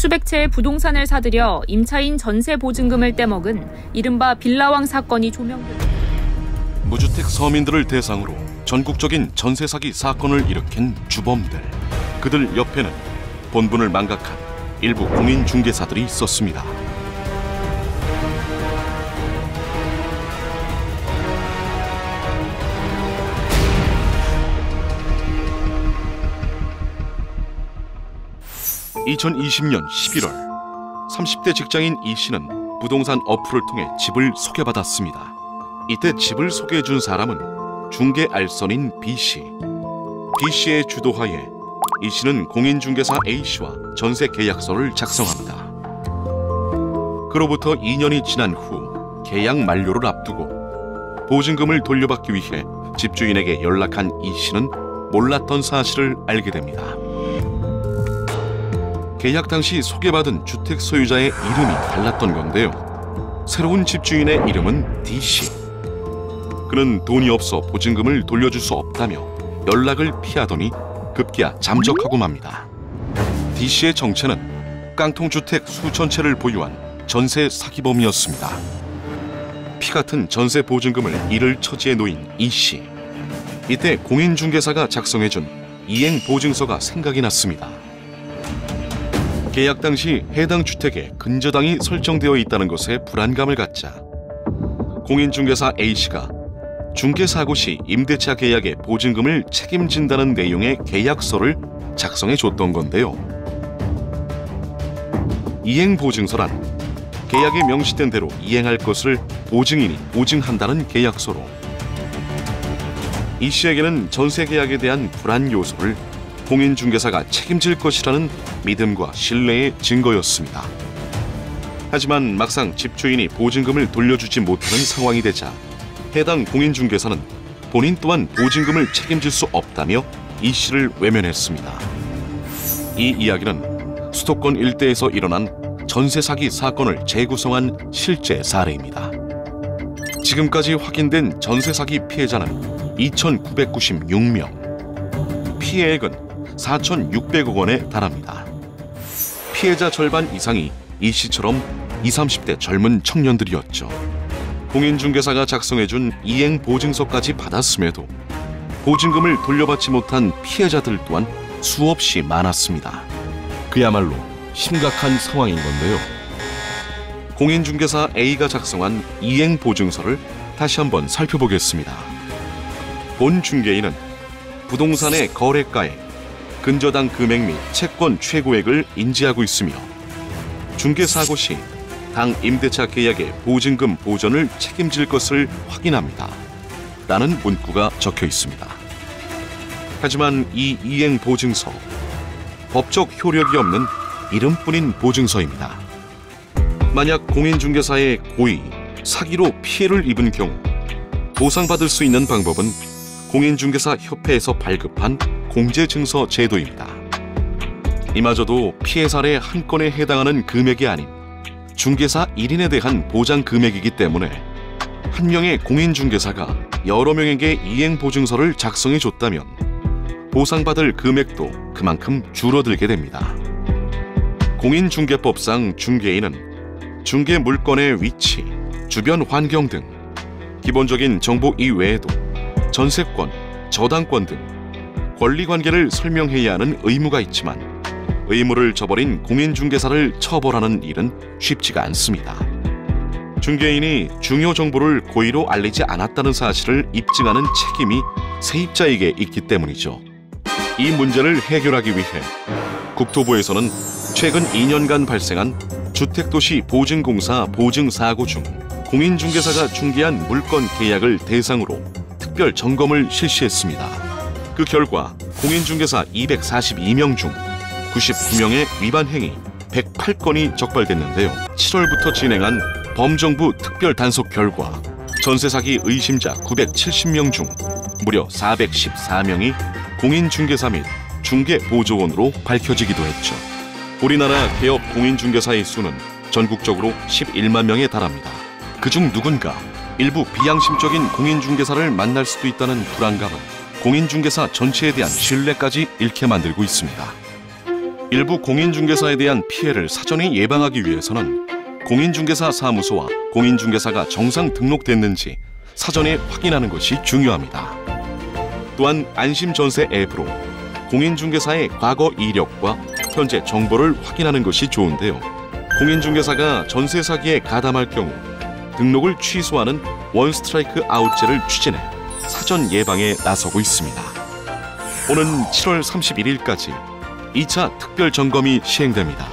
수백 채의 부동산을 사들여 임차인 전세 보증금을 떼먹은 이른바 빌라왕 사건이 조명됩니다. 무주택 서민들을 대상으로 전국적인 전세 사기 사건을 일으킨 주범들. 그들 옆에는 본분을 망각한 일부 공인중개사들이 있었습니다. (2020년 11월) 30대 직장인 이 씨는 부동산 어플을 통해 집을 소개받았습니다. 이때 집을 소개해준 사람은 중개 알선인 B 씨. B 씨의 주도하에 이 씨는 공인중개사 A 씨와 전세 계약서를 작성합니다. 그로부터 2년이 지난 후 계약 만료를 앞두고 보증금을 돌려받기 위해 집주인에게 연락한 이 씨는 몰랐던 사실을 알게 됩니다. 계약 당시 소개받은 주택 소유자의 이름이 달랐던 건데요. 새로운 집주인의 이름은 D 씨. 그는 돈이 없어 보증금을 돌려줄 수 없다며 연락을 피하더니 급기야 잠적하고 맙니다. D 씨의 정체는 깡통주택 수천 채를 보유한 전세 사기범이었습니다. 피 같은 전세 보증금을 잃을 처지에 놓인 이 씨. 이때 공인중개사가 작성해준 이행 보증서가 생각이 났습니다. 계약 당시 해당 주택에 근저당이 설정되어 있다는 것에 불안감을 갖자 공인중개사 A씨가 중개사고 시 임대차 계약의 보증금을 책임진다는 내용의 계약서를 작성해 줬던 건데요. 이행보증서란 계약에 명시된 대로 이행할 것을 보증인이 보증한다는 계약서로 이 씨에게는 전세 계약에 대한 불안 요소를 공인중개사가 책임질 것이라는 믿음과 신뢰의 증거였습니다. 하지만 막상 집주인이 보증금을 돌려주지 못하는 상황이 되자 해당 공인중개사는 본인 또한 보증금을 책임질 수 없다며 이 씨를 외면했습니다. 이 이야기는 수도권 일대에서 일어난 전세 사기 사건을 재구성한 실제 사례입니다. 지금까지 확인된 전세 사기 피해자는 2,996명, 피해액은 4,600억 원에 달합니다. 피해자 절반 이상이 이 씨처럼 20, 30대 젊은 청년들이었죠. 공인중개사가 작성해준 이행보증서까지 받았음에도 보증금을 돌려받지 못한 피해자들 또한 수없이 많았습니다. 그야말로 심각한 상황인 건데요. 공인중개사 A가 작성한 이행보증서를 다시 한번 살펴보겠습니다. 본 중개인은 부동산의 거래가액, 근저당 금액 및 채권 최고액을 인지하고 있으며 중개사고 시 당 임대차 계약의 보증금 보전을 책임질 것을 확인합니다. 라는 문구가 적혀 있습니다. 하지만 이 이행보증서, 법적 효력이 없는 이름뿐인 보증서입니다. 만약 공인중개사의 고의, 사기로 피해를 입은 경우 보상받을 수 있는 방법은 공인중개사 협회에서 발급한 공제증서 제도입니다. 이마저도 피해 사례 한 건에 해당하는 금액이 아닌 중개사 1인에 대한 보장 금액이기 때문에 한 명의 공인중개사가 여러 명에게 이행보증서를 작성해 줬다면 보상받을 금액도 그만큼 줄어들게 됩니다. 공인중개법상 중개인은 중개 물건의 위치, 주변 환경 등 기본적인 정보 이외에도 전세권, 저당권 등 권리관계를 설명해야 하는 의무가 있지만 의무를 저버린 공인중개사를 처벌하는 일은 쉽지가 않습니다. 중개인이 중요 정보를 고의로 알리지 않았다는 사실을 입증하는 책임이 세입자에게 있기 때문이죠. 이 문제를 해결하기 위해 국토부에서는 최근 2년간 발생한 주택도시 보증공사 보증사고 중 공인중개사가 중개한 물건 계약을 대상으로 특별 점검을 실시했습니다. 그 결과 공인중개사 242명 중 99명의 위반 행위 108건이 적발됐는데요. 7월부터 진행한 범정부 특별 단속 결과 전세 사기 의심자 970명 중 무려 414명이 공인중개사 및 중개보조원으로 밝혀지기도 했죠. 우리나라 개업 공인중개사의 수는 전국적으로 11만 명에 달합니다. 그중 누군가 일부 비양심적인 공인중개사를 만날 수도 있다는 불안감은 공인중개사 전체에 대한 신뢰까지 잃게 만들고 있습니다. 일부 공인중개사에 대한 피해를 사전에 예방하기 위해서는 공인중개사 사무소와 공인중개사가 정상 등록됐는지 사전에 확인하는 것이 중요합니다. 또한 안심전세 앱으로 공인중개사의 과거 이력과 현재 정보를 확인하는 것이 좋은데요. 공인중개사가 전세 사기에 가담할 경우 등록을 취소하는 원스트라이크 아웃제를 추진해 사전 예방에 나서고 있습니다. 오는 7월 31일까지 2차 특별 점검이 시행됩니다.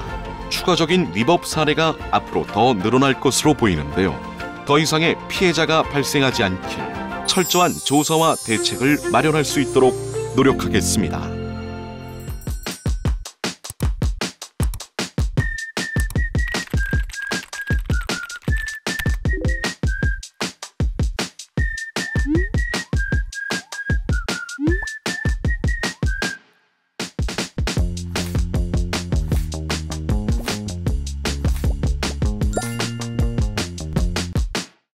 추가적인 위법 사례가 앞으로 더 늘어날 것으로 보이는데요. 더 이상의 피해자가 발생하지 않게 철저한 조사와 대책을 마련할 수 있도록 노력하겠습니다.